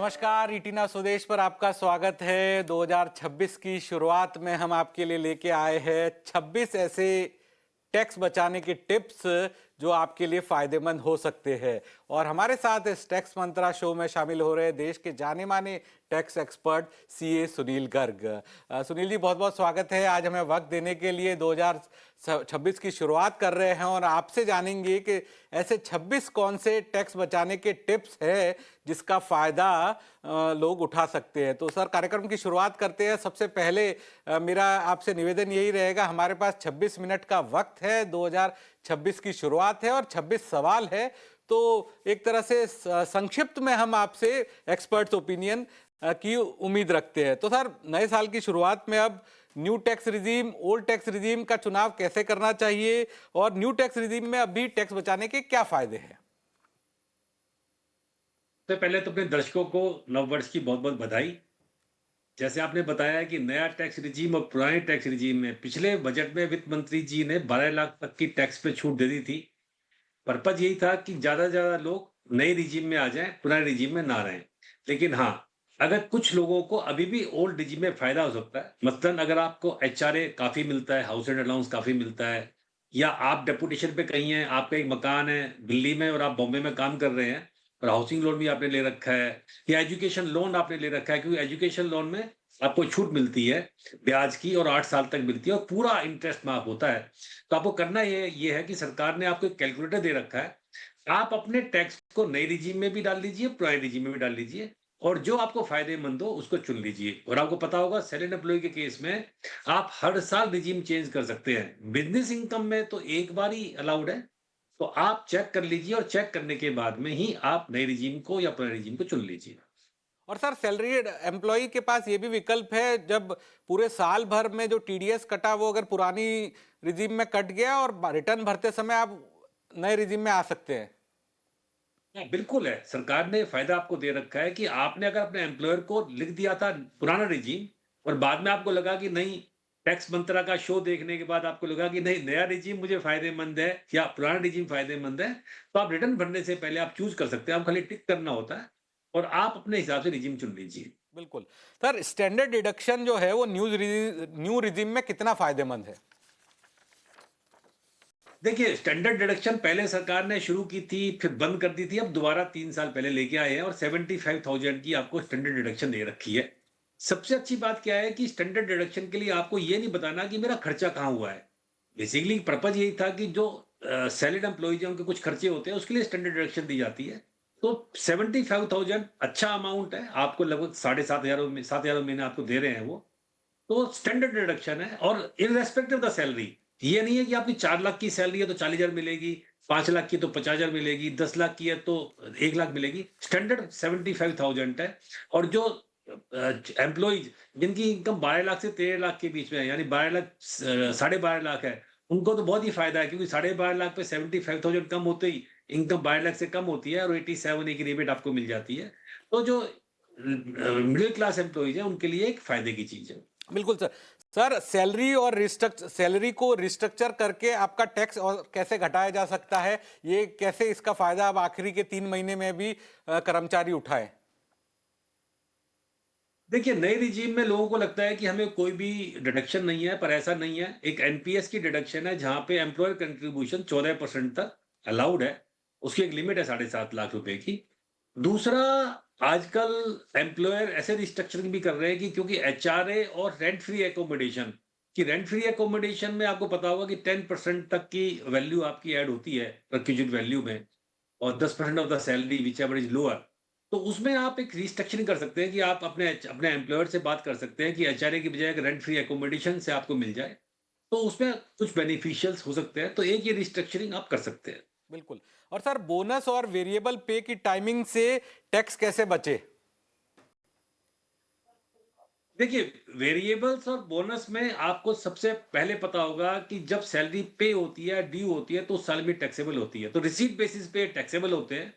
नमस्कार, ईटीना स्वदेश पर आपका स्वागत है। 2026 की शुरुआत में हम आपके लिए लेके आए हैं 26 ऐसे टैक्स बचाने के टिप्स जो आपके लिए फायदेमंद हो सकते हैं। और हमारे साथ इस टैक्स मंत्रा शो में शामिल हो रहे हैं देश के जाने माने tax expert CA Sunil Garg. Sunil ji, बहुत बहुत स्वागत है। आज हमें वक्त देने के लिए 2026 की शुरुआत कर रहे हैं और आपसे जानेंगे कि ऐसे 26 कौन से टैक्स बचाने के टिप्स हैं जिसका फायदा लोग उठा सकते हैं। तो सर, कार्यक्रम की शुरुआत करते हैं। सबसे पहले मेरा आपसे निवेदन यही रहेगा, हमारे पास 26 मिनट का वक्त है, 2026 की शुरुआत है और 26 सवाल है। तो एक तरह से संक्षिप्त में हम आपसे एक्सपर्ट्स ओपिनियन की उम्मीद रखते हैं। तो सर, नए साल की शुरुआत में अब new tax regime, old tax regime का चुनाव कैसे करना चाहिए और न्यू टैक्स रिजीम में अभी टैक्स बचाने के क्या फायदे हैं? सबसे पहले तो अपने दर्शकों को नववर्ष की बहुत-बहुत बधाई। जैसे आपने बताया कि नया टैक्स रिजीम और पुराने टैक्स रिजीम में पिछले बजट में वित्त मंत्री जी ने 12 लाख तक की टैक्स पे छूट दे दी थी। पर्पज़ यही था कि ज़्यादा से ज़्यादा लोग नए रिजीम में आ जाएँ, पुराने रिजीम में ना रहें। लेकिन हाँ, अगर कुछ लोगों को अभी भी ओल्ड रिजीम में फ़ायदा हो सकता है, मसलन अगर आपको एचआरए काफ़ी मिलता है, हाउस रेंट अलाउंस काफ़ी मिलता है, या आप डेपुटेशन पे कहीं हैं, आपका एक मकान है दिल्ली में और आप बॉम्बे में काम कर रहे हैं और हाउसिंग लोन भी आपने ले रखा है, या एजुकेशन लोन आपने ले रखा है, क्योंकि एजुकेशन लोन में आपको छूट मिलती है ब्याज की और 8 साल तक मिलती है और पूरा इंटरेस्ट माफ होता है। तो आपको करना ये है कि सरकार ने आपको एक कैलकुलेटर दे रखा है। आप अपने टैक्स को नए रिजीम में भी डाल लीजिए, पुराने रिजीम में भी डाल लीजिए और जो आपको फ़ायदेमंद हो उसको चुन लीजिए। और आपको पता होगा सैलरी एम्प्लॉयी के केस में आप हर साल रिजीम चेंज कर सकते हैं। बिज़नेस इनकम में तो एक बार ही अलाउड है। तो आप चेक कर लीजिए और चेक करने के बाद में ही आप नए रिजीम को या पुराने रिजीम को चुन लीजिए। और सर, सैलरीड एम्प्लॉय के पास ये भी विकल्प है, जब पूरे साल भर में जो टीडीएस कटा वो अगर पुरानी रिजीम में कट गया और रिटर्न भरते समय आप नए रिजीम में आ सकते हैं। हाँ, बिल्कुल है। सरकार ने फ़ायदा आपको दे रखा है कि आपने अगर अपने एम्प्लॉयर को लिख दिया था पुराना रिजीम और बाद में आपको लगा कि नहीं, टैक्स मंत्रा का शो देखने के बाद आपको लगा कि नहीं, नया रिजीम मुझे फ़ायदेमंद है या पुराना रिजीम फ़ायदेमंद है, तो आप रिटर्न भरने से पहले आप चूज़ कर सकते हैं। आप खाली टिक करना होता है और आप अपने हिसाब से रिजीम चुन लीजिए। बिल्कुल। सर, स्टैंडर्ड डिडक्शन जो है वो न्यू रिजीम में कितना फायदेमंद है? देखिए, स्टैंडर्ड डिडक्शन पहले सरकार ने शुरू की थी, फिर बंद कर दी थी, अब दोबारा 3 साल पहले लेके आए हैं और 75,000 की आपको स्टैंडर्ड डिडक्शन दे रखी है। सबसे अच्छी बात क्या है कि स्टैंडर्ड डिडक्शन के लिए आपको ये नहीं बताना कि मेरा खर्चा कहाँ हुआ है। बेसिकली पर्पज़ यही था कि जो सैलरीड एम्प्लॉइज़ हैं, उनके कुछ खर्चे होते हैं, उसके लिए स्टैंडर्ड डिडक्शन दी जाती है। तो 75,000 अच्छा अमाउंट है, आपको लगभग साढ़े 7,000 में 7,000 महीने आपको दे रहे हैं वो। तो स्टैंडर्ड डिडक्शन है और इर्रेस्पेक्टिव ऑफ द सैलरी। ये नहीं है कि आपकी 4 लाख की सैलरी है तो 40,000 मिलेगी, 5 लाख की तो 50,000 मिलेगी, 10 लाख की है तो 1 लाख मिलेगी। स्टैंडर्ड 75,000 है और जो एम्प्लॉइज जिनकी इनकम 12 लाख से 13 लाख के बीच में है, यानी 12 लाख साढ़े 12 लाख है, उनको तो बहुत ही फायदा है, क्योंकि साढ़े 12 लाख पे 75,000 कम होते ही इनकम 12 लाख से कम होती है और 87 की रिबेट आपको मिल जाती है। तो जो मिडिल क्लास एम्प्लॉइज है उनके लिए एक फायदे की चीज है। बिल्कुल सर। सर, सैलरी को रिस्ट्रक्चर करके आपका टैक्स और कैसे घटाया जा सकता है? ये कैसे इसका फायदा अब आखिरी के 3 महीने में भी कर्मचारी उठाए? देखिए, नए रिजीम में लोगों को लगता है कि हमें कोई भी डिडक्शन नहीं है, पर ऐसा नहीं है। एक एनपीएस की डिडक्शन है, जहाँ पे एम्प्लॉयर कंट्रीब्यूशन 14% तक अलाउड है। उसकी एक लिमिट है 7.5 लाख रुपए की। दूसरा, आजकल एम्प्लॉयर ऐसे रिस्ट्रक्चरिंग भी कर रहे हैं कि क्योंकि एचआरए और रेंट फ्री एकोमोडेशन, कि रेंट फ्री एकोमोडेशन में आपको पता होगा कि 10% तक की वैल्यू आपकी ऐड होती है रिक्विजिट वैल्यू में और 10% of the salary whichever is lower. तो उसमें आप एक रिस्ट्रक्चरिंग कर सकते हैं कि आप अपने एम्प्लॉयर से बात कर सकते हैं कि एचआरए की बजाय अगर रेंट फ्री एकोमोडेशन से आपको मिल जाए, तो उसमें कुछ बेनिफिशियल्स हो सकते हैं। तो एक ये रिस्ट्रक्चरिंग आप कर सकते हैं। बिल्कुल। और सर, बोनस और वेरिएबल पे की टाइमिंग से टैक्स कैसे बचे? देखिए, वेरिएबल्स और बोनस में आपको सबसे पहले पता होगा कि जब सैलरी पे होती है, ड्यू होती है, तो उस साल में टैक्सेबल होती है। तो रिसीट बेसिस पे टैक्सेबल होते हैं।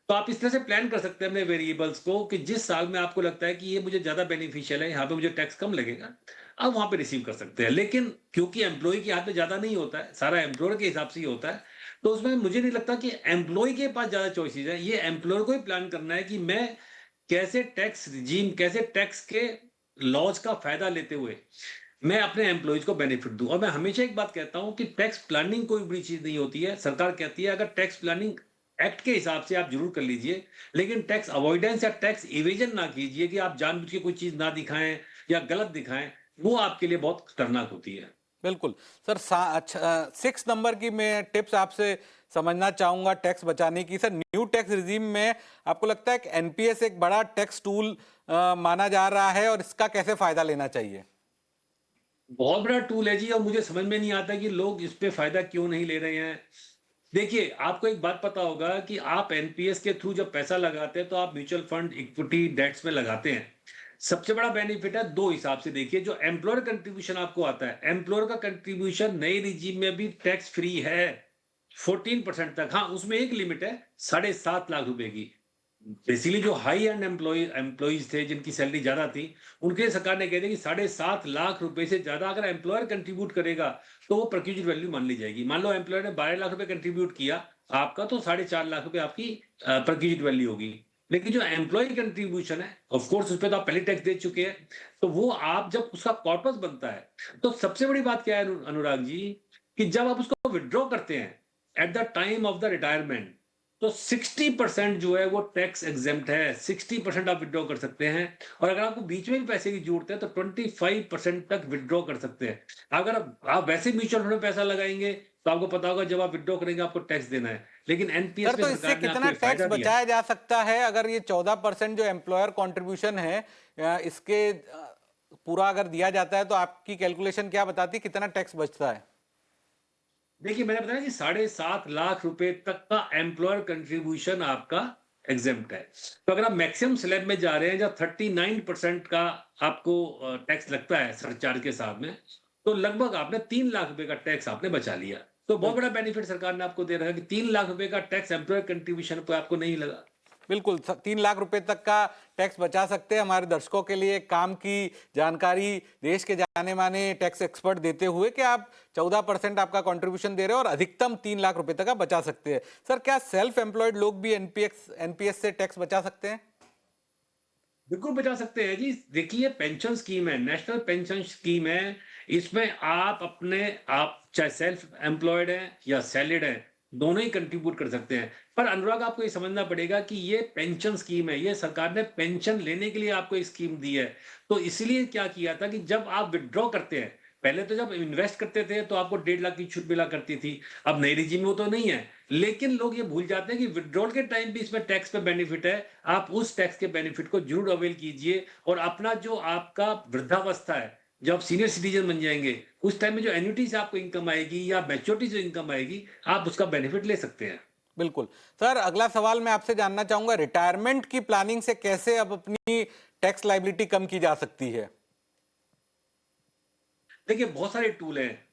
तो आप इस तरह से प्लान कर सकते हैं अपने वेरिएबल्स को कि जिस साल में आपको लगता है कि ये मुझे ज़्यादा बेनिफिशियल है, यहाँ पे मुझे टैक्स कम लगेगा, आप वहाँ पे रिसीव कर सकते हैं। लेकिन क्योंकि एम्प्लॉयी के हाथ में ज़्यादा नहीं होता है, सारा एम्प्लॉयर के हिसाब से ही होता है, तो उसमें मुझे नहीं लगता कि एम्प्लॉयी के पास ज़्यादा चॉइसेस है। ये एम्प्लॉयर को ही प्लान करना है कि मैं कैसे टैक्स रिजीम, कैसे टैक्स के लॉज का फायदा लेते हुए मैं अपने एम्प्लॉइज को बेनिफिट दूं। और मैं हमेशा एक बात कहता हूं कि टैक्स प्लानिंग कोई बड़ी चीज नहीं होती है। सरकार कहती है अगर टैक्स प्लानिंग एक्ट के हिसाब से आप जरूर कर लीजिए, लेकिन टैक्स अवॉइडेंस या टैक्स इवेजन ना कीजिए कि आप जानबूझ के कोई चीज ना दिखाएं या गलत दिखाएं, वो आपके लिए बहुत खतरनाक होती है। बिल्कुल। सर, अच्छा, 6 नंबर की मैं टिप्स आपसे समझना चाहूंगा टैक्स बचाने की। सर, न्यू टैक्स रिजीम में आपको लगता है कि एनपीएस एक बड़ा टैक्स टूल माना जा रहा है, और इसका कैसे फायदा लेना चाहिए? बहुत बड़ा टूल है जी, और मुझे समझ में नहीं आता कि लोग इस पे फायदा क्यों नहीं ले रहे हैं। देखिए, आपको एक बात पता होगा कि आप एनपीएस के थ्रू जब पैसा लगाते हैं तो आप म्यूचुअल फंड, इक्विटी, डेट्स में लगाते हैं। सबसे बड़ा बेनिफिट है दो हिसाब से। देखिए, जो एम्प्लॉयर कंट्रीब्यूशन आपको आता है, एम्प्लॉयर का कंट्रीब्यूशन नई रिजीम में भी टैक्स फ्री है 14% तक। हाँ, उसमें एक लिमिट है 7.5 लाख रुपए की। बेसिकली जो हाई एंड एम्प्लॉइज थे जिनकी सैलरी ज्यादा थी, उनके लिए सरकार ने कह दिया कि 7.5 लाख रुपए से ज्यादा अगर एम्प्लॉयर कंट्रीब्यूट करेगा तो वो प्रक्यूज वैल्यू मान ली जाएगी। मान लो एम्प्लॉयर ने 12 लाख रुपए कंट्रीब्यूट किया आपका, तो 4.5 लाख रुपए आपकी प्रक्यूज वैल्यू होगी। लेकिन जो एम्प्लॉय कंट्रीब्यूशन है, ऑफ कोर्स उस पर तो आप पहले टैक्स दे चुके हैं, तो वो आप जब उसका कॉर्पस बनता है, तो सबसे बड़ी बात क्या है अनुराग जी, कि जब आप उसको विड्रॉ करते हैं at the time of the retirement, तो 60% जो है वो टैक्स एग्जेम्प्ट है। 60% आप विड्रॉ कर सकते हैं। और अगर आपको बीच में भी पैसे की जरूरत है तो 25% तक विड्रॉ कर सकते हैं। अगर आप वैसे म्यूचुअल फंड में पैसा लगाएंगे तो आपको पता होगा जब आप विड्रॉ करेंगे आपको टैक्स देना है, लेकिन सर, एनपीएस में तो इससे सरकार ने आपको कितना ये टैक्स फायदा दिया है। बचाया जा सकता है अगर ये 14% जो एम्प्लॉयर कंट्रीब्यूशन है, इसके पूरा अगर दिया जाता है, तो आपकी कैलकुलेशन क्या बताती है कितना टैक्स बचता है? देखिए, मैंने बताया कि 7.5 लाख रुपए तक का एम्प्लॉयर कंट्रीब्यूशन आपका एग्जेम्प्ट है। तो अगर आप मैक्सिमम स्लैब में जा रहे हैं जब 39% का आपको टैक्स लगता है सरचार्ज के साथ में, तो लगभग आपने 3 लाख रुपए का टैक्स आपने बचा लिया। तो बहुत बड़ा बिल्कुल। बेनिफिट सरकार ने आपको दे रखा है कि 3 लाख रुपए का टैक्स एम्प्लॉयर कंट्रीब्यूशन पे आपको नहीं लगा। बिल्कुल, 3 लाख रुपए तक का टैक्स बचा सकते हैं। हमारे दर्शकों के लिए काम की जानकारी देश के जाने माने टैक्स एक्सपर्ट देते हुए कि आप 14% आपका कंट्रीब्यूशन दे रहे हो और अधिकतम 3 लाख रुपए तक आप बचा सकते हैं। सर, क्या सेल्फ एम्प्लॉयड लोग भी एनपीएस से टैक्स बचा सकते हैं? बिल्कुल बचा सकते हैं जी। देखिए, पेंशन स्कीम है, नेशनल पेंशन स्कीम है। इसमें आप चाहे सेल्फ एम्प्लॉयड हैं या सैलरीड हैं, दोनों ही कंट्रीब्यूट कर सकते हैं। पर अनुराग, आपको ये समझना पड़ेगा कि ये पेंशन स्कीम है, ये सरकार ने पेंशन लेने के लिए आपको एक स्कीम दी है। तो इसलिए क्या किया था कि जब आप विड्रॉ करते हैं, पहले तो जब इन्वेस्ट करते थे तो आपको 1.5 लाख की छूट मिला करती थी। अब नई रिजीम में वो तो नहीं है, लेकिन लोग ये भूल जाते हैं कि विड्रॉल के टाइम भी इसमें टैक्स पे बेनिफिट है। आप उस टैक्स के बेनिफिट को जरूर अवेल कीजिए, और अपना जो आपका वृद्धावस्था है, जब आप सीनियर सिटीजन बन जाएंगे, उस टाइम में जो एन्युटी से आपको इनकम आएगी या मैच्योरिटी से इनकम आएगी, आप उसका बेनिफिट ले सकते हैं। बिल्कुल। सर, अगला सवाल मैं आपसे जानना चाहूंगा, रिटायरमेंट की प्लानिंग से कैसे अब अपनी टैक्स लायबिलिटी कम की जा सकती है? देखिए, बहुत सारे टूल हैं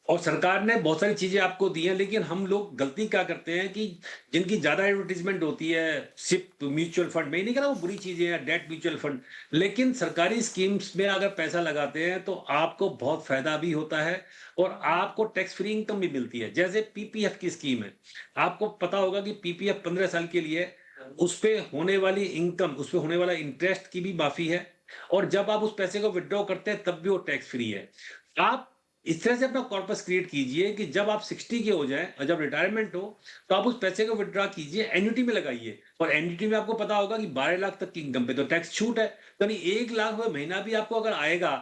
और सरकार ने बहुत सारी चीजें आपको दी हैं, लेकिन हम लोग गलती क्या करते हैं कि जिनकी ज्यादा एडवर्टीजमेंट होती है, सिर्फ म्यूचुअल फंड में ही, नहीं कह रहा वो बुरी चीजें हैं, डेट म्यूचुअल फंड, लेकिन सरकारी स्कीम्स में अगर पैसा लगाते हैं तो आपको बहुत फायदा भी होता है और आपको टैक्स फ्री इनकम भी मिलती है। जैसे पीपीएफ की स्कीम है, आपको पता होगा कि पीपीएफ 15 साल के लिए, उस पे होने वाली इनकम, उस पे होने वाला इंटरेस्ट की भी माफी है, और जब आप उस पैसे को विड्रॉ करते हैं तब भी वो टैक्स फ्री है। आप इस तरह से अपना कॉर्पस क्रिएट कीजिए कि जब आप 60 के हो जाएं और जब रिटायरमेंट हो, तो आप उस पैसे को विड्रॉ कीजिए, एन्युटी में लगाइए। और एन्युटी में आपको पता होगा कि 12 लाख तक की इनकम पे तो टैक्स छूट है, तो यानी 1 लाख रुपए महीना भी आपको अगर आएगा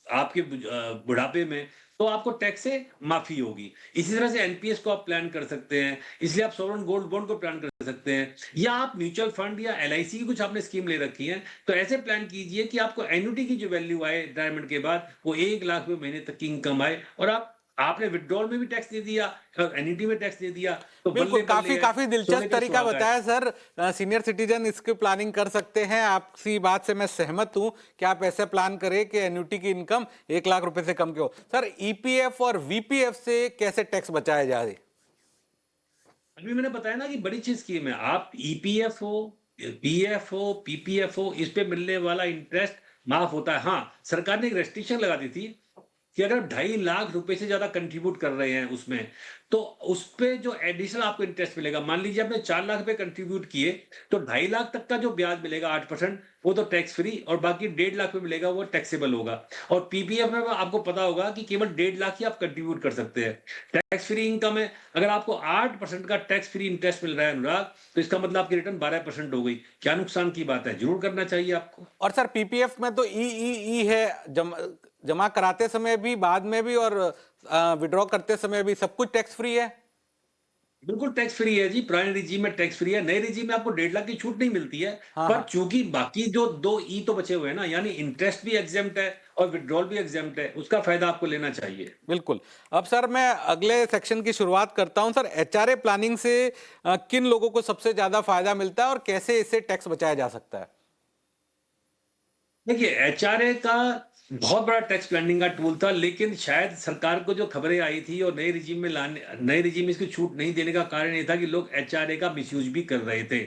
आपके बुढ़ापे में, तो आपको टैक्स से माफी होगी। इसी तरह से एनपीएस को आप प्लान कर सकते हैं, इसलिए आप सॉवरेन गोल्ड बॉन्ड को प्लान कर सकते हैं, या आप म्यूचुअल फंड या एलआईसी की कुछ आपने स्कीम ले रखी है, तो ऐसे प्लान कीजिए कि आपको एन्युटी की जो वैल्यू आए रिटायरमेंट के बाद, वो 1 लाख रुपए महीने तक की इनकम आए, और आपने विड्रॉल में भी टैक्स दे दिया और एन्युटी में टैक्स दे दिया, तो बिल्कुल, बल्ले काफी बल्ले है, काफी सोने दिलचस्प पे तरीका सुहागा है। बताया सर। सीनियर सिटीजन इसकी प्लानिंग कर सकते हैं। आपकी बात से मैं सहमत हूं कि आप ऐसे प्लान करें कि एन्युटी की इनकम 1 लाख रुपए से कम की हो। सर, ईपीएफ और वीपीएफ से कैसे टैक्स बचाया जाए? अभी मैंने बताया ना कि बड़ी चीज स्कीम है। आप ईपीएफ हो, पीएफ हो, पीपीएफ हो, इस पे मिलने वाला इंटरेस्ट माफ होता है। हाँ, सरकार ने एक रेस्ट्रिक्शन लगा दी थी कि अगर 2.5 लाख रुपए से ज़्यादा कंट्रीब्यूट कर रहे हैं उसमें, तो उस पे जो एडिशनल आपको इंटरेस्ट मिलेगा, मान लीजिए आपने 4 लाख रुपए कंट्रीब्यूट किए, तो 2.5 लाख तक का जो ब्याज मिलेगा 8%, वो तो टैक्स फ्री, और बाकी 1.5 लाख पे मिलेगा वो टैक्सेबल होगा। और पीपीएफ में आपको पता होगा कि केवल 1.5 लाख ही आप कंट्रीब्यूट कर सकते हैं। टैक्स फ्री इनकम है, अगर आपको 8% का टैक्स फ्री इंटरेस्ट मिल रहा है अनुराग, तो इसका मतलब आपकी रिटर्न 12% हो गई। क्या नुकसान की बात है? ज़रूर करना चाहिए आपको। और सर पीपीएफ में तो ई है, जमा जमा कराते समय भी, बाद में भी, और विड्रॉ करते समय भी सब कुछ टैक्स फ्री है। बिल्कुल टैक्स फ्री है जी, पुराने रिजीम में टैक्स फ्री है, नए रिजीम में आपको 1.5 लाख की छूट नहीं मिलती है। हाँ पर हाँ, चूंकि बाकी जो 2 ई तो बचे हुए हैं ना, यानी इंटरेस्ट भी एग्जेम्प्ट है और विड्रॉल भी एग्जेम्प्ट है, उसका फायदा आपको लेना चाहिए। बिल्कुल। अब सर मैं अगले सेक्शन की शुरुआत करता हूं। सर एचआरए प्लानिंग से किन लोगों को सबसे ज्यादा फायदा मिलता है और कैसे इससे टैक्स बचाया जा सकता है? देखिए, एचआरए का बहुत बड़ा टैक्स प्लानिंग का टूल था, लेकिन शायद सरकार को जो खबरें आई थी और नए रिजीम में इसकी छूट नहीं देने का कारण ये था कि लोग एचआरए का मिसयूज भी कर रहे थे।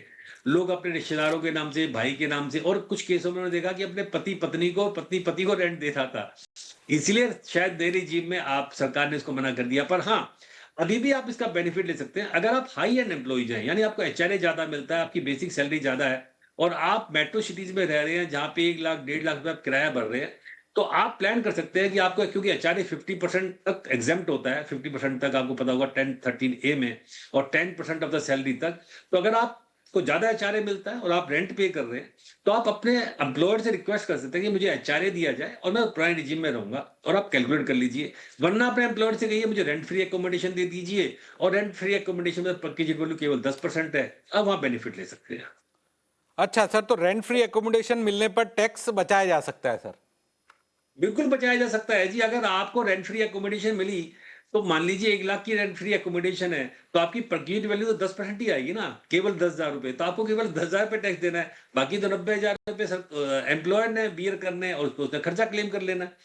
लोग अपने रिश्तेदारों के नाम से, भाई के नाम से, और कुछ केसों में उन्होंने देखा कि अपने पति पत्नी को, पत्नी पति को रेंट दे रहा था। इसलिए शायद नए रिजीम में आप सरकार ने इसको मना कर दिया। पर हाँ, अभी भी आप इसका बेनिफिट ले सकते हैं। अगर आप हाई एंड एम्प्लॉइज हैं, यानी आपको एचआरए ज्यादा मिलता है, आपकी बेसिक सैलरी ज्यादा है, और आप मेट्रो सिटीज में रह रहे हैं जहां पे 1 लाख 1.5 लाख रुपए आप किराया भर रहे हैं, तो आप प्लान कर सकते हैं कि आपको, क्योंकि एचआरए 50% तक एग्जेम्प्ट होता है, 50% तक आपको पता होगा 1013A में, और 10% ऑफ द सैलरी तक। तो अगर आपको ज्यादा एचआरए मिलता है और आप रेंट पे कर रहे हैं, तो आप अपने एम्प्लॉयर से रिक्वेस्ट कर सकते हैं कि मुझे एचआरए दिया जाए और मैं पुराने रिजीम में रहूंगा, और आप कैलकुलेट कर लीजिए। वरना अपने एम्प्लॉयर से कहिए मुझे रेंट फ्री एकोमोडेशन दे दीजिए, और रेंट फ्री एकोमोडेशन में पैकेज वैल्यू केवल 10% है, अब वहां बेनिफिट ले सकते हैं। अच्छा सर, तो रेंट फ्री एकोमोडेशन मिलने पर टैक्स बचाया जा सकता है सर? बिल्कुल बचाया जा सकता है जी। अगर आपको रेंट फ्री एकोमोडेशन मिली, तो मान लीजिए 1 लाख की रेंट फ्री एकोमोडेशन है, तो आपकी परक्यूट वैल्यू तो 10% ही आएगी ना, केवल 10,000 रुपए। तो आपको केवल 10,000 रुपए टैक्स देना है, बाकी तो 90,000 रुपए एम्प्लॉयर ने बियर करने हैं और उसको उसका खर्चा क्लेम कर लेना है।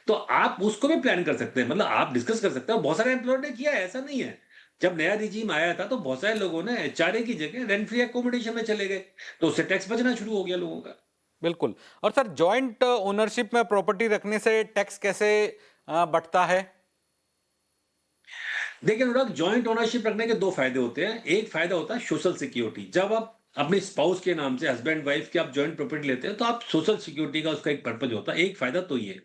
तो आप उसको भी प्लान कर सकते हैं, मतलब आप डिस्कस कर सकते हैं, और बहुत सारे एम्प्लॉयर ने किया है, ऐसा नहीं है। जब नया रिजीम आया था तो बहुत सारे लोगों ने एचआरए की जगह रेंट फ्री एकोमोडेशन में चले गए, तो उससे टैक्स बचना शुरू हो गया लोगों का। बिल्कुल। और सर जॉइंट ओनरशिप में प्रॉपर्टी रखने से टैक्स कैसे बढ़ता है? देखिए अनुराग, जॉइंट ओनरशिप रखने के दो फायदे होते हैं। एक फायदा होता है सोशल सिक्योरिटी। जब आप अपने स्पाउस के नाम से, हस्बैंड वाइफ की आप जॉइंट प्रॉपर्टी लेते हैं, तो आप सोशल सिक्योरिटी का उसका एक पर्पज होता है। एक फायदा तो ये।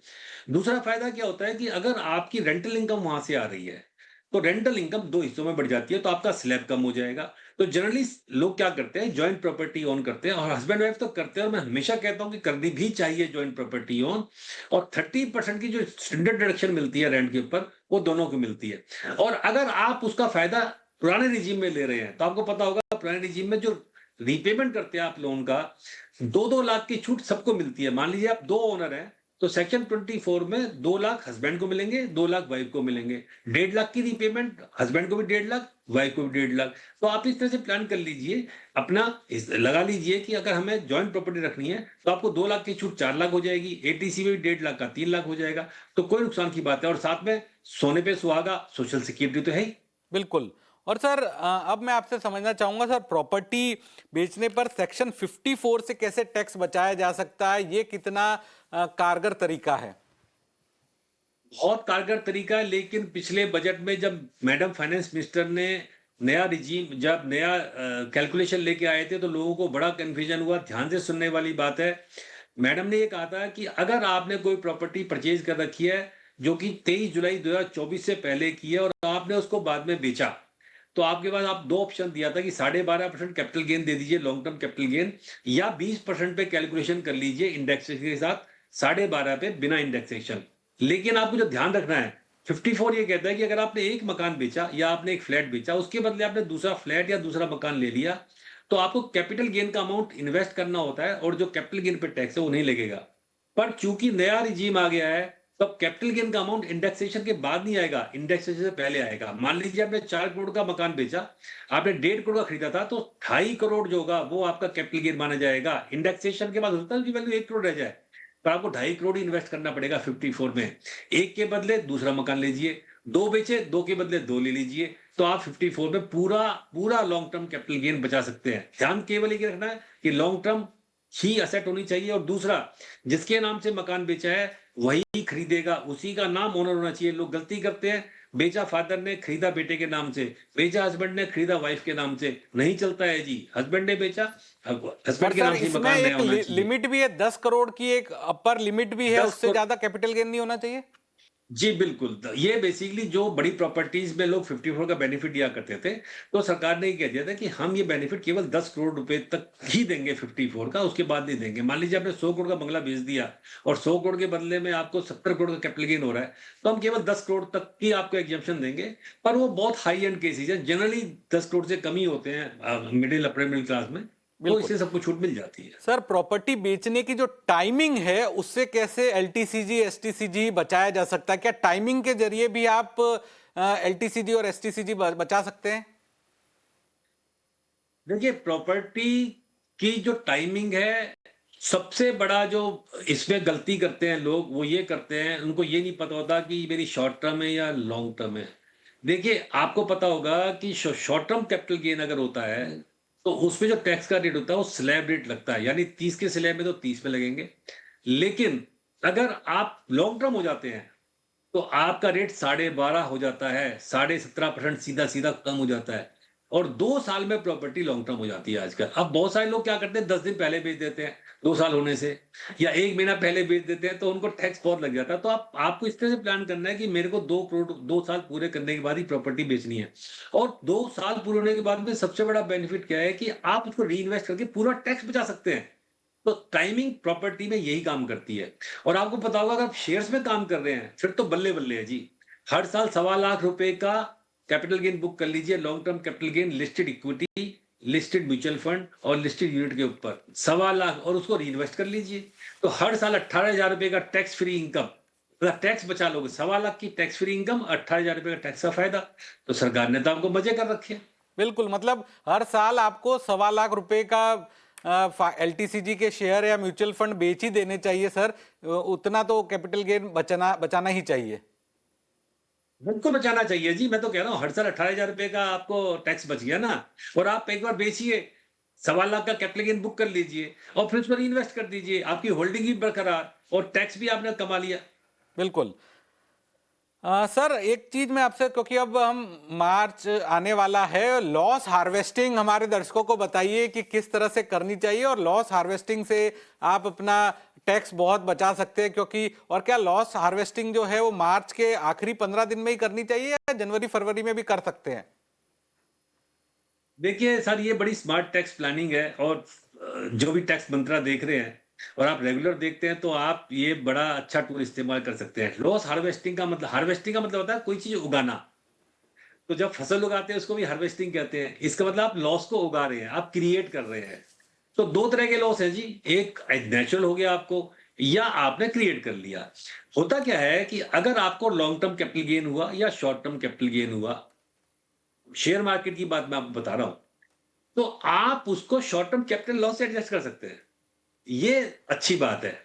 दूसरा फायदा क्या होता है कि अगर आपकी रेंटल इनकम वहां से आ रही है, तो रेंटल इनकम दो हिस्सों में बढ़ जाती है, तो आपका स्लैब कम हो जाएगा। तो जनरली लोग क्या करते हैं, जॉइंट प्रॉपर्टी ओन करते हैं, और हस्बैंड वाइफ तो करते हैं, और मैं हमेशा कहता हूं कि करनी भी चाहिए जॉइंट प्रॉपर्टी ओन। और 30% की जो स्टैंडर्ड डिडक्शन मिलती है रेंट के ऊपर, वो दोनों को मिलती है। और अगर आप उसका फायदा पुराने रिजीम में ले रहे हैं, तो आपको पता होगा पुराने रिजीम में जो रीपेमेंट करते हैं आप लोन का, 2-2 लाख की छूट सबको मिलती है। मान लीजिए आप दो ओनर हैं, तो सेक्शन 24 में 2 लाख हस्बैंड को मिलेंगे, 2 लाख वाइफ को मिलेंगे। 1.5 लाख की रीपेमेंट, हस्बैंड को भी 1.5 लाख, वाइफ को भी 1.5 लाख। तो आप इस तरह से प्लान कर लीजिए अपना, लगा लीजिए कि अगर हमें जॉइंट प्रॉपर्टी रखनी है, तो आपको 2 लाख की छूट 4 लाख हो जाएगी, एटीसी में भी 1.5 लाख का 3 लाख हो जाएगा। तो कोई नुकसान की बात है, और साथ में सोने पे सुहागा, सोशल सिक्योरिटी तो है ही। बिल्कुल। और सर अब मैं आपसे समझना चाहूंगा सर, प्रॉपर्टी बेचने पर सेक्शन 54 से कैसे टैक्स बचाया जा सकता है? ये कितना कारगर तरीका है? बहुत कारगर तरीका है, लेकिन पिछले बजट में जब मैडम फाइनेंस मिनिस्टर ने नया रिजीम, जब नया कैलकुलेशन लेके आए थे, तो लोगों को बड़ा कंफ्यूजन हुआ। ध्यान से सुनने वाली बात है। मैडम ने ये कहा था कि अगर आपने कोई प्रॉपर्टी परचेज कर रखी है जो कि 23 जुलाई 2024 से पहले की है, और आपने उसको बाद में बेचा, तो आपके पास आप दो ऑप्शन दिया था कि 12.5% कैपिटल गेन दे दीजिए, लॉन्ग टर्म कैपिटल गेन, या 20% पे कैलकुलेशन कर लीजिए इंडेक्सेशन के साथ, 12.5 पे बिना इंडेक्सेशन। लेकिन आपको जो ध्यान रखना है, 54 ये कहता है कि अगर आपने एक मकान बेचा या आपने एक फ्लैट बेचा, उसके बदले आपने दूसरा फ्लैट या दूसरा मकान ले लिया, तो आपको कैपिटल गेन का अमाउंट इन्वेस्ट करना होता है, और जो कैपिटल गेन पे टैक्स है वो नहीं लगेगा। पर चूंकि नया रिजीम आ गया है, तब कैपिटल गेन का अमाउंट इंडेक्सेशन के बाद नहीं आएगा, इंडेक्सेशन से पहले आएगा। मान लीजिए आपने 4 करोड़ का मकान बेचा, आपने 1.5 करोड़ का खरीदा था, तो 2.5 करोड़ जो होगा वो आपका कैपिटल गेन माना जाएगा। इंडेक्सेशन के बाद हो सकता है उसकी वैल्यू 1 करोड़ रह जाए, पर आपको 2.5 करोड़ इन्वेस्ट करना पड़ेगा 54 में। एक के बदले दूसरा मकान लीजिए, दो बेचे, दो के बदले दो ले लीजिए, तो आप 54 में पूरा पूरा लॉन्ग टर्म कैपिटल गेन बचा सकते हैं। ध्यान केवल ये रखना है कि लॉन्ग टर्म ही असेट होनी चाहिए, और दूसरा, जिसके नाम से मकान बेचा है वही खरीदेगा, उसी का नाम ओनर होना चाहिए। लोग गलती करते हैं, बेचा फादर ने, खरीदा बेटे के नाम से, बेचा हस्बैंड ने, खरीदा वाइफ के नाम से। नहीं चलता है जी। हस्बैंड ने बेचा, और हस्बैंड के सर नाम से ही इसमें मकान नया एक होना चाहिए। लिमिट भी है, 10 करोड़ की एक अपर लिमिट भी है, 10 उससे ज्यादा कैपिटल गेन नहीं होना चाहिए। जी, बिल्कुल। ये बेसिकली जो बड़ी प्रॉपर्टीज़ में लोग 54 का बेनिफिट दिया करते थे, तो सरकार ने ये कह दिया था कि हम ये बेनिफिट केवल 10 करोड़ रुपए तक ही देंगे 54 का, उसके बाद नहीं देंगे। मान लीजिए आपने 100 करोड़ का बंगला बेच दिया और 100 करोड़ के बदले में आपको 70 करोड़ का कैपिटल गेन हो रहा है, तो हम केवल 10 करोड़ तक की आपको एग्जेम्पशन देंगे। पर वो बहुत हाई एंड केसेज़ हैं, जनरली 10 करोड़ से कम ही होते हैं मिडिल अपर मिडिल क्लास में, तो बिल्कुल। इससे सबको छूट मिल जाती है। सर प्रॉपर्टी बेचने की जो टाइमिंग है उससे कैसे एलटीसीजी एसटीसीजी बचाया जा सकता है? क्या टाइमिंग के जरिए भी आप एलटीसीजी और एसटीसीजी बचा सकते हैं? देखिए, प्रॉपर्टी की जो टाइमिंग है, सबसे बड़ा जो इसमें गलती करते हैं लोग, वो ये करते हैं, उनको ये नहीं पता होता कि मेरी शॉर्ट टर्म है या लॉन्ग टर्म है। देखिए, आपको पता होगा कि शॉर्ट टर्म कैपिटल गेन अगर होता है, तो उसमें जो टैक्स का रेट होता है, वो स्लैब रेट लगता है, यानी 30 के स्लैब में तो 30 पे लगेंगे। लेकिन अगर आप लॉन्ग टर्म हो जाते हैं, तो आपका रेट 12.5 हो जाता है, 17.5% सीधा-सीधा कम हो जाता है, और 2 साल में प्रॉपर्टी लॉन्ग टर्म हो जाती है आजकल। अब बहुत सारे लोग क्या करते हैं, 10 दिन पहले बेच देते हैं, 2 साल होने से, या 1 महीना पहले बेच देते हैं, तो उनको टैक्स बहुत लग जाता है। तो आपको इस तरह से प्लान करना है कि मेरे को 2 करोड़ 2 साल पूरे करने के बाद ही प्रॉपर्टी बेचनी है। और 2 साल पूरे होने के बाद में सबसे बड़ा बेनिफिट क्या है कि आप उसको रीइन्वेस्ट करके पूरा टैक्स बचा सकते हैं। तो टाइमिंग प्रॉपर्टी में यही काम करती है। और आपको पता होगा, अगर आप शेयर्स में काम कर रहे हैं, फिर तो बल्ले-बल्ले है जी। हर साल ₹1.25 लाख का कैपिटल गेन बुक कर लीजिए, long term capital gain, listed equity, listed mutual fund और लिस्टेड यूनिट के ऊपर 1.25 लाख, और उसको रीइन्वेस्ट कर लीजिए। तो हर साल ₹18,000 का टैक्स फ्री इनकम, मतलब टैक्स बचा लोगे। 1.25 लाख की टैक्स फ्री इनकम, ₹18,000 का टैक्स का फायदा। तो सरकार ने तो आपको मजे कर रखे हैं। बिल्कुल, मतलब हर साल आपको 1.25 लाख का एलटीसीजी के शेयर या म्यूचुअल फंड बेच ही देने चाहिए सर। उतना तो कैपिटल गेन बचाना बचाना ही चाहिए। बिल्कुल बचाना चाहिए जी। मैं तो कह रहा हूँ, हर साल ₹18,000 का आपको टैक्स बच गया ना। और आप एक बार बेचिए, 1.25 लाख का कैपिटल गेन बुक कर लीजिए और फिर उसको रीइन्वेस्ट कर दीजिए। आपकी होल्डिंग भी बरकरार और टैक्स भी आपने कमा लिया। बिल्कुल। सर एक चीज मैं आपसे, क्योंकि अब हम मार्च आने वाला है, लॉस हार्वेस्टिंग हमारे दर्शकों को बताइए कि किस तरह से करनी चाहिए, और लॉस हार्वेस्टिंग से आप अपना टैक्स बहुत बचा सकते हैं। क्योंकि और क्या लॉस हार्वेस्टिंग जो है वो मार्च के आखिरी 15 दिन में ही करनी चाहिए या जनवरी फरवरी में भी कर सकते हैं? देखिए सर, ये बड़ी स्मार्ट टैक्स प्लानिंग है, और जो भी टैक्स मंत्रा देख रहे हैं और आप रेगुलर देखते हैं, तो आप ये बड़ा अच्छा टूल इस्तेमाल कर सकते हैं। लॉस हार्वेस्टिंग का मतलब होता है कोई चीज़ उगाना। तो जब फसल उगाते हैं उसको भी हार्वेस्टिंग कहते हैं। इसका मतलब आप लॉस को उगा रहे हैं, आप क्रिएट कर रहे हैं। तो 2 तरह के लॉस हैं जी, एक नेचुरल हो गया आपको, या आपने क्रिएट कर लिया। होता क्या है कि अगर आपको लॉन्ग टर्म कैपिटल गेन हुआ या शॉर्ट टर्म कैपिटल गेन हुआ, शेयर मार्केट की बात मैं आपको बता रहा हूं, तो आप उसको शॉर्ट टर्म कैपिटल लॉस से एडजस्ट कर सकते हैं। ये अच्छी बात है।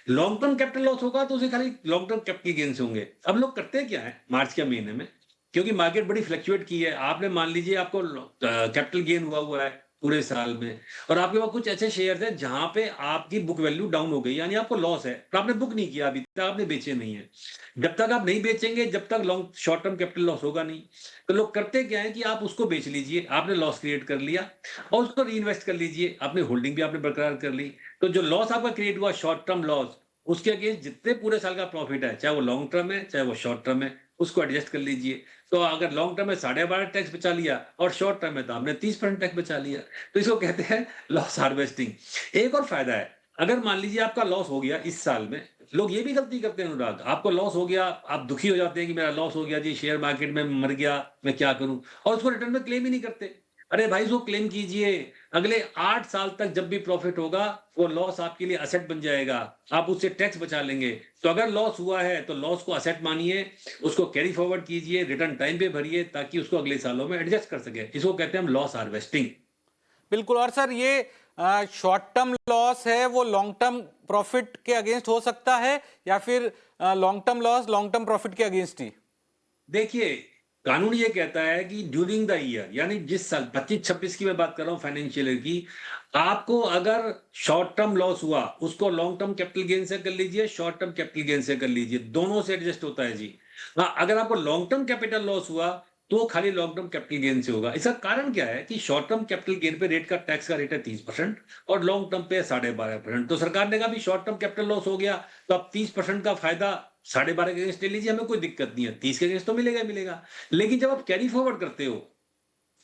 लॉन्ग टर्म कैपिटल लॉस होगा तो उसे खाली लॉन्ग टर्म कैपिटल गेन्स होंगे। अब लोग करते क्या है मार्च के महीने में, क्योंकि मार्केट बड़ी फ्लक्चुएट की है, आपने मान लीजिए आपको कैपिटल गेन हुआ है पूरे साल में, और आपके पास कुछ ऐसे शेयर्स हैं जहां पे आपकी बुक वैल्यू डाउन हो गई, यानी आपको लॉस है, पर आपने बुक नहीं किया, अभी तक आपने बेचे नहीं है। जब तक आप नहीं बेचेंगे, जब तक long short term capital loss होगा नहीं। तो लोग करते क्या है कि आप उसको बेच लीजिए, आपने लॉस क्रिएट कर लिया, और उसको रीइन्वेस्ट कर लीजिए, अपनी होल्डिंग भी आपने बरकरार कर ली। तो जो लॉस आपका क्रिएट हुआ शॉर्ट टर्म लॉस, उसके अगेंस्ट जितने पूरे साल का प्रॉफिट है, चाहे वो लॉन्ग टर्म है चाहे वो शॉर्ट टर्म है, उसको एडजस्ट कर लीजिए। तो अगर लॉन्ग टर्म में 12.5 टैक्स बचा लिया और शॉर्ट टर्म में तो आपने 30% टैक्स बचा लिया। तो इसको कहते हैं लॉस हार्वेस्टिंग। एक और फायदा है, अगर मान लीजिए आपका लॉस हो गया इस साल में, लोग ये भी गलती करते हैं अनुराग, आपको लॉस हो गया, आप दुखी हो जाते हैं कि मेरा लॉस हो गया जी, शेयर मार्केट में मर गया, मैं क्या करूं, और उसको रिटर्न में क्लेम ही नहीं करते। अरे भाई, उसको क्लेम कीजिए, अगले 8 साल तक जब भी प्रॉफिट होगा, वो लॉस आपके लिए असेट बन जाएगा, आप उससे टैक्स बचा लेंगे। तो अगर लॉस हुआ है तो लॉस को असेट मानिए, उसको कैरी फॉरवर्ड कीजिए, रिटर्न टाइम पे भरिए, ताकि उसको अगले सालों में एडजस्ट कर सके। इसको कहते हैं हम लॉस हार्वेस्टिंग। बिल्कुल। और सर ये शॉर्ट टर्म लॉस है वो लॉन्ग टर्म प्रॉफिट के अगेंस्ट हो सकता है, या फिर long term loss long term profit के अगेंस्ट ही? देखिए, कानून ये कहता है कि ड्यूरिंग द ईयर, यानी जिस साल 25-26 की मैं बात कर रहा हूँ फाइनेंशियल ईयर की, आपको अगर शॉर्ट टर्म लॉस हुआ, उसको लॉन्ग टर्म कैपिटल गेन से कर लीजिए, शॉर्ट टर्म कैपिटल गेन से कर लीजिए, दोनों से एडजस्ट होता है जी। हाँ, अगर आपको लॉन्ग टर्म कैपिटल लॉस हुआ, तो खाली लॉन्ग टर्म कैपिटल गेन से होगा। इसका कारण क्या है कि शॉर्ट टर्म कैपिटल गेन पे रेट का टैक्स का रेट है 30% और लॉन्ग टर्म पे 12.5%। तो सरकार ने कहा भी शॉर्ट टर्म कैपिटल लॉस हो गया, तो आप 30% का फायदा 12.5 के अगेंस्ट ले लीजिए, हमें कोई दिक्कत नहीं है, 30 के अगेंस्ट तो मिलेगा ही मिलेगा। लेकिन जब आप कैरी फॉरवर्ड करते हो,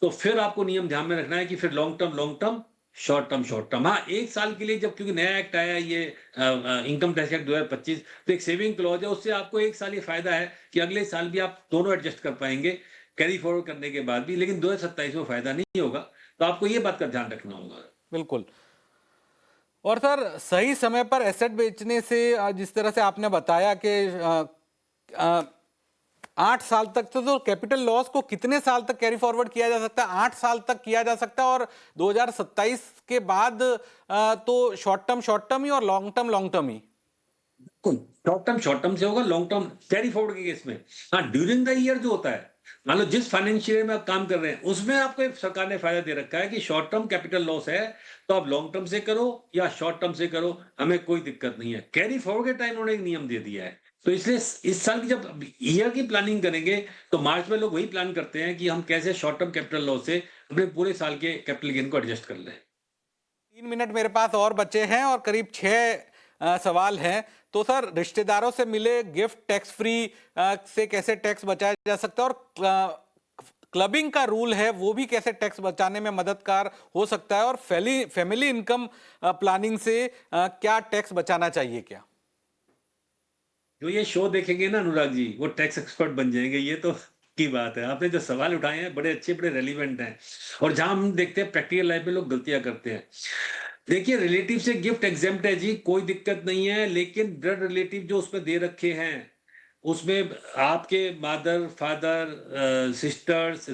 तो फिर आपको नियम ध्यान में रखना है कि फिर लॉन्ग टर्म, शॉर्ट टर्म। हाँ, 1 साल के लिए जब, क्योंकि नया एक्ट आया है ये इनकम टैक्स एक्ट 2025, तो एक सेविंग क्लॉज है, उससे आपको 1 साल ये फायदा है कि अगले साल भी आप दोनों एडजस्ट कर पाएंगे, कैरी फॉरवर्ड करने के बाद भी। लेकिन 2027 में फायदा नहीं होगा, तो आपको ये बात का ध्यान रखना होगा। बिल्कुल। और सर, सही समय पर एसेट बेचने से जिस तरह से आपने बताया कि 8 साल तक, तो कैपिटल लॉस को कितने साल तक कैरी फॉरवर्ड किया जा सकता है? 8 साल तक किया जा सकता है, और 2027 के बाद तो शॉर्ट टर्म ही और लॉन्ग टर्म ही। शॉर्ट टर्म से होगा, लॉन्ग टर्म कैरी फॉरवर्ड के केस में। हाँ, ड्यूरिंग द ईयर जो होता है, मान लो जिस फाइनेंशियल ईयर में आप काम कर रहे हैं, उसमें आपको एक सरकार ने फायदा दे रखा है कि शॉर्ट टर्म कैपिटल लॉस है, तो आप लॉन्ग टर्म से करो या शॉर्ट टर्म से करो, हमें कोई दिक्कत नहीं है। कैरी फॉरवर्ड के टाइम उन्होंने एक नियम दे दिया है। तो इसलिए इस साल की जब ईयर की प्लानिंग करेंगे, तो मार्च में लोग वही प्लान करते हैं कि हम कैसे शॉर्ट टर्म कैपिटल लॉस से अपने पूरे साल के कैपिटल गेन को एडजस्ट कर लें। 3 मिनट मेरे पास और बचे हैं और करीब 6 सवाल हैं। तो सर, रिश्तेदारों से मिले गिफ्ट टैक्स फ्री से कैसे टैक्स बचाया जा सकता है, और क्लबिंग का रूल है वो भी कैसे टैक्स बचाने में मददगार हो सकता है, और फैमिली इनकम प्लानिंग से क्या टैक्स बचाना चाहिए क्या? जो ये शो देखेंगे ना अनुराग जी, वो टैक्स एक्सपर्ट बन जाएंगे, ये तो की बात है। आपने जो सवाल उठाए हैं बड़े अच्छे, बड़े रेलिवेंट हैं, और जहां हम देखते हैं प्रैक्टिकल लाइफ में लोग गलतियां करते हैं। देखिए, रिलेटिव से गिफ्ट एग्जेम्प्ट है जी, कोई दिक्कत नहीं है, लेकिन ब्लड रिलेटिव जो उसमें दे रखे हैं, उसमें आपके mother father sisters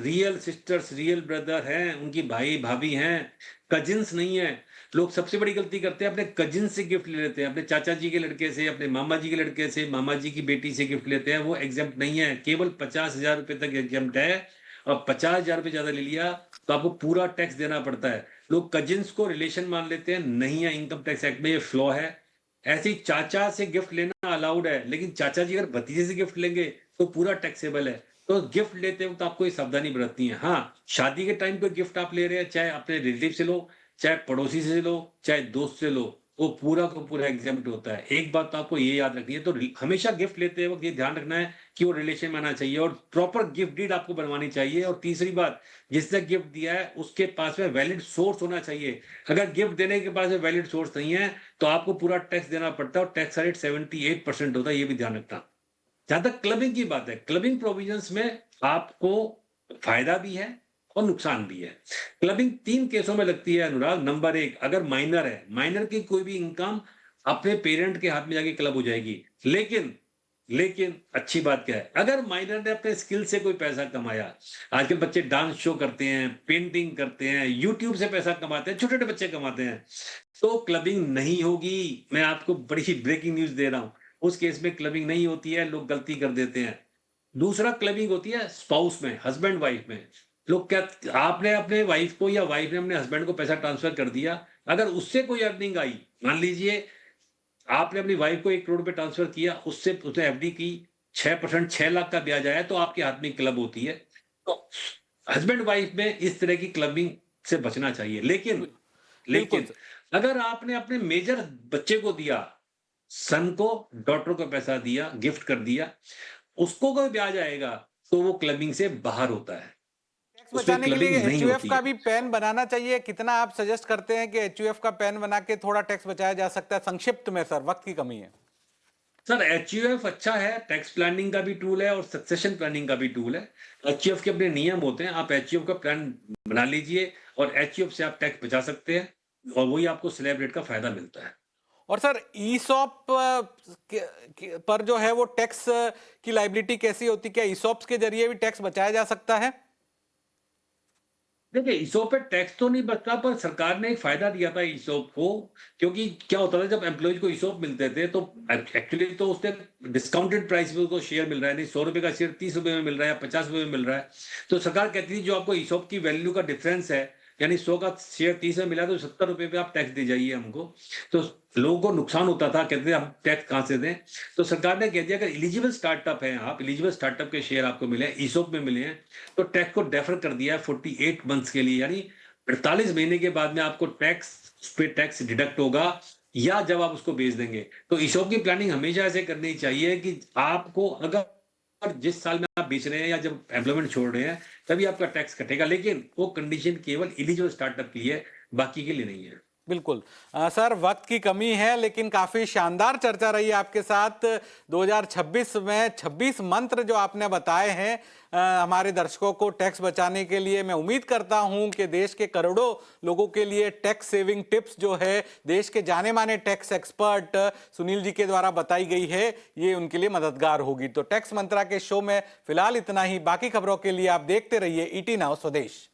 real brother हैं, उनकी भाई भाभी हैं, कजिन्स नहीं है। लोग सबसे बड़ी गलती करते हैं, अपने कजिन से गिफ्ट ले लेते हैं, अपने चाचा जी के लड़के से, अपने मामा जी के लड़के से, मामा जी की बेटी से गिफ्ट लेते हैं। वो एग्जेम्प्ट नहीं है, केवल 50,000 रुपए तक एग्जेम्प्ट है, और 50,000 रुपए ज्यादा ले लिया तो आपको पूरा टैक्स देना पड़ता है। लोग कजिन्स को रिलेशन मान लेते हैं, नहीं है, इनकम टैक्स एक्ट में ये फ्लॉ है। ऐसे ही चाचा से गिफ्ट लेना अलाउड है, लेकिन चाचा जी अगर भतीजे से गिफ्ट लेंगे तो पूरा टैक्सेबल है। तो गिफ्ट लेते वक्त आपको ये सावधानी बरतनी है। हाँ, शादी के टाइम पे गिफ्ट आप ले रहे हैं, चाहे अपने रिलेटिव से लो, चाहे पड़ोसी से लो, चाहे दोस्त से लो, वो पूरा का पूरा एग्जेम्प्ट होता है। एक बात तो आपको ये याद रखनी है, तो हमेशा गिफ्ट लेते वक्त ये ध्यान रखना है कि वो रिलेशन में आना चाहिए, और प्रॉपर गिफ्ट डीड आपको बनवानी चाहिए। और तीसरी बात, जिसने गिफ्ट दिया है उसके पास में वैलिड सोर्स होना चाहिए। अगर गिफ्ट देने के पास में वैलिड सोर्स नहीं है, तो आपको पूरा टैक्स देना पड़ता है, और टैक्स रेट 78% होता है, ये भी ध्यान रखना। जहां तक क्लबिंग की बात है, क्लबिंग प्रोविजंस में आपको फायदा भी है और नुकसान भी है। क्लबिंग 3 केसों में लगती है अनुराग। नंबर 1, अगर माइनर है, माइनर की कोई भी इनकम अपने पेरेंट के हाथ में जाके क्लब हो जाएगी। लेकिन अच्छी बात क्या है, अगर माइनर ने अपने स्किल से कोई पैसा कमाया, आजकल बच्चे डांस शो करते हैं, पेंटिंग करते हैं, यूट्यूब से पैसा कमाते हैं, छोटे छोटे बच्चे कमाते हैं, तो क्लबिंग नहीं होगी। मैं आपको बड़ी ब्रेकिंग न्यूज दे रहा हूं, उस केस में क्लबिंग नहीं होती है, लोग गलती कर देते हैं। दूसरा, क्लबिंग होती है स्पाउस में, हस्बैंड वाइफ में। लोग क्या, आपने अपने वाइफ को या वाइफ ने अपने हस्बैंड को पैसा ट्रांसफर कर दिया, अगर उससे कोई अर्निंग आई, मान लीजिए आपने अपनी वाइफ को 1 करोड़ रुपए ट्रांसफर किया, उससे उसने एफडी की, 6%, 6 लाख का ब्याज आया, तो आपके हाथ में क्लब होती है। तो हस्बैंड वाइफ में इस तरह की क्लबिंग से बचना चाहिए। लेकिन बिल्कुल लेकिन सर। अगर आपने अपने मेजर बच्चे को दिया, सन को, डॉटर को पैसा दिया, गिफ्ट कर दिया, उसको कोई ब्याज आएगा, तो वो क्लबिंग से बाहर होता है, टैक्स उसमें बचाने के लिए क्लबिंग नहीं एचयूएफ होती का है। भी पैन बनाना चाहिए? कितना आप सजेस्ट करते हैं कि एचयूएफ का पैन बना के थोड़ा टैक्स बचाया जा सकता है? संक्षिप्त में सर, वक्त की कमी है। सर, एचयूएफ अच्छा है, टैक्स प्लानिंग का भी टूल है और सक्सेशन प्लानिंग का भी टूल है। एचयूएफ के अपने नियम होते हैं, आप एचयूएफ का प्लान बना लीजिए, और एचयूएफ से आप टैक्स बचा सकते हैं, और वही आपको स्लैब रेट का फायदा मिलता है। और सर, ईसॉप पर जो है वो टैक्स की लाइबिलिटी कैसी होती है? क्या ईसॉप्स के जरिए भी टैक्स बचाया जा सकता है? देखिए, ईसोप पे टैक्स तो नहीं बचता, पर सरकार ने एक फ़ायदा दिया था ईसोप को, क्योंकि क्या होता था जब एम्प्लॉइज़ को ईसोप मिलते थे तो एक्चुअली तो उसने डिस्काउंटेड प्राइस पे उसको शेयर मिल रहा है, नहीं ₹100 का शेयर ₹30 में मिल रहा है या ₹50 में मिल रहा है। तो सरकार कहती थी जो आपको ईसोप की वैल्यू का डिफरेंस है, यानी 100 का शेयर 30 में मिला तो ₹70 पे आप टैक्स दे जाइए हमको। तो लोगों को नुकसान होता था, कहते थे हम टैक्स कहाँ से दें? तो सरकार ने कह दिया अगर एलिजिबल स्टार्टअप हैं आप, एलिजिबल स्टार्टअप के शेयर आपको मिले हैं, ईसोप में मिले हैं, तो टैक्स को डेफर कर दिया है 48 मंथ्स के लिए, यानी 48 महीने के बाद में आपको टैक्स, उस पे टैक्स डिडक्ट होगा या जब आप उसको बेच देंगे। तो ईसॉप की प्लानिंग हमेशा ऐसे करनी चाहिए कि आपको अगर जिस साल में आप बेच रहे हैं या जब एम्प्लॉयमेंट छोड़ रहे हैं, तभी आपका टैक्स कटेगा, लेकिन वो कंडीशन केवल एलिजिबल स्टार्टअप के लिए है, बाकी के लिए नहीं है। बिल्कुल। सर, वक्त की कमी है लेकिन काफी शानदार चर्चा रही आपके साथ। 2026 में 26 मंत्र जो आपने बताए हैं हमारे दर्शकों को टैक्स बचाने के लिए, मैं उम्मीद करता हूं कि देश के करोड़ों लोगों के लिए टैक्स सेविंग टिप्स जो है देश के जाने माने टैक्स एक्सपर्ट सुनील जी के द्वारा बताई गई है, ये उनके लिए मददगार होगी। तो टैक्स मंत्रा के शो में फिलहाल इतना ही। बाकी खबरों के लिए आप देखते रहिए ईटी नाउ स्वदेश।